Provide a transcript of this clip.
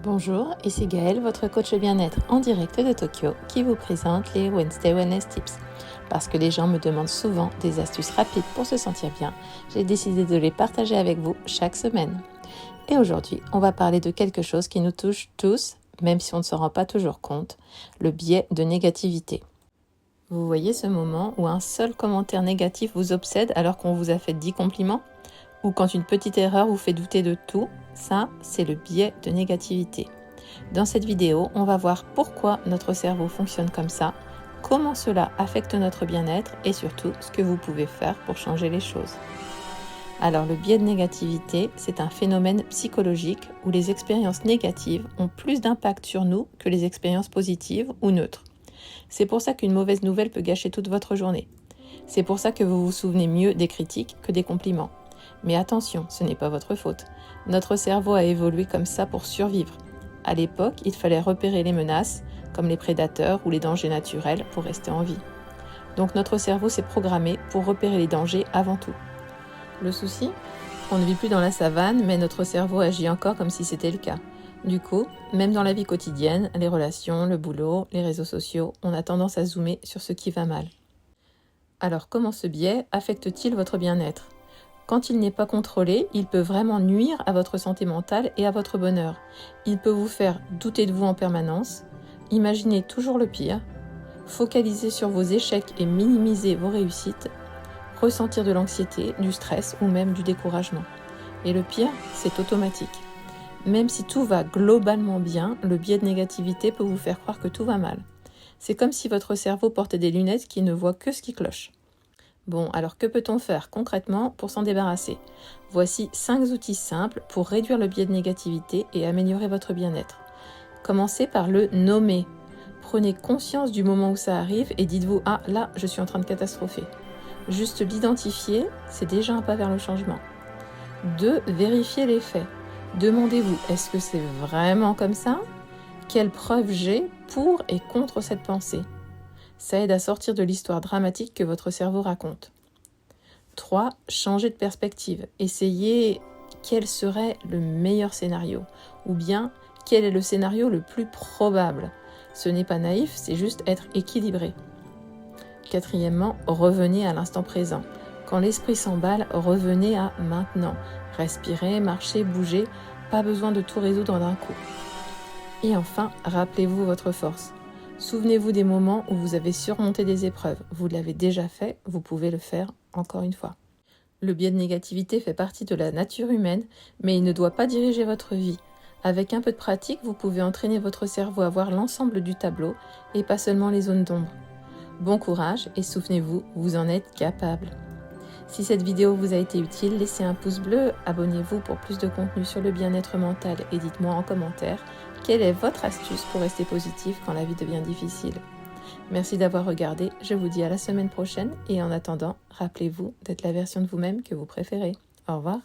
Bonjour, ici Gaëlle, votre coach bien-être en direct de Tokyo qui vous présente les Wednesday Wellness Tips. Parce que les gens me demandent souvent des astuces rapides pour se sentir bien, j'ai décidé de les partager avec vous chaque semaine. Et aujourd'hui, on va parler de quelque chose qui nous touche tous, même si on ne s'en rend pas toujours compte, le biais de négativité. Vous voyez ce moment où un seul commentaire négatif vous obsède alors qu'on vous a fait 10 compliments ? Ou quand une petite erreur vous fait douter de tout, ça, c'est le biais de négativité. Dans cette vidéo, on va voir pourquoi notre cerveau fonctionne comme ça, comment cela affecte notre bien-être et surtout ce que vous pouvez faire pour changer les choses. Alors, le biais de négativité, c'est un phénomène psychologique où les expériences négatives ont plus d'impact sur nous que les expériences positives ou neutres. C'est pour ça qu'une mauvaise nouvelle peut gâcher toute votre journée. C'est pour ça que vous vous souvenez mieux des critiques que des compliments. Mais attention, ce n'est pas votre faute. Notre cerveau a évolué comme ça pour survivre. À l'époque, il fallait repérer les menaces, comme les prédateurs ou les dangers naturels, pour rester en vie. Donc notre cerveau s'est programmé pour repérer les dangers avant tout. Le souci ? On ne vit plus dans la savane, mais notre cerveau agit encore comme si c'était le cas. Du coup, même dans la vie quotidienne, les relations, le boulot, les réseaux sociaux, on a tendance à zoomer sur ce qui va mal. Alors comment ce biais affecte-t-il votre bien-être ? Quand il n'est pas contrôlé, il peut vraiment nuire à votre santé mentale et à votre bonheur. Il peut vous faire douter de vous en permanence, imaginer toujours le pire, focaliser sur vos échecs et minimiser vos réussites, ressentir de l'anxiété, du stress ou même du découragement. Et le pire, c'est automatique. Même si tout va globalement bien, le biais de négativité peut vous faire croire que tout va mal. C'est comme si votre cerveau portait des lunettes qui ne voient que ce qui cloche. Bon, alors que peut-on faire concrètement pour s'en débarrasser ? Voici 5 outils simples pour réduire le biais de négativité et améliorer votre bien-être. Commencez par le nommer. Prenez conscience du moment où ça arrive et dites-vous « Ah, là, je suis en train de catastropher ». Juste l'identifier, c'est déjà un pas vers le changement. 2. Vérifiez les faits. Demandez-vous « Est-ce que c'est vraiment comme ça ? Quelles preuves j'ai pour et contre cette pensée ?» Ça aide à sortir de l'histoire dramatique que votre cerveau raconte. 3. Changez de perspective. Essayez quel serait le meilleur scénario ou bien quel est le scénario le plus probable. Ce n'est pas naïf, c'est juste être équilibré. 4. Revenez à l'instant présent. Quand l'esprit s'emballe, revenez à maintenant. Respirez, marchez, bougez, pas besoin de tout résoudre d'un coup. Et enfin, rappelez-vous votre force. Souvenez-vous des moments où vous avez surmonté des épreuves. Vous l'avez déjà fait, vous pouvez le faire encore une fois. Le biais de négativité fait partie de la nature humaine, mais il ne doit pas diriger votre vie. Avec un peu de pratique, vous pouvez entraîner votre cerveau à voir l'ensemble du tableau et pas seulement les zones d'ombre. Bon courage et souvenez-vous, vous en êtes capable. Si cette vidéo vous a été utile, laissez un pouce bleu, abonnez-vous pour plus de contenu sur le bien-être mental et dites-moi en commentaire quelle est votre astuce pour rester positif quand la vie devient difficile. Merci d'avoir regardé, je vous dis à la semaine prochaine et en attendant, rappelez-vous d'être la version de vous-même que vous préférez. Au revoir.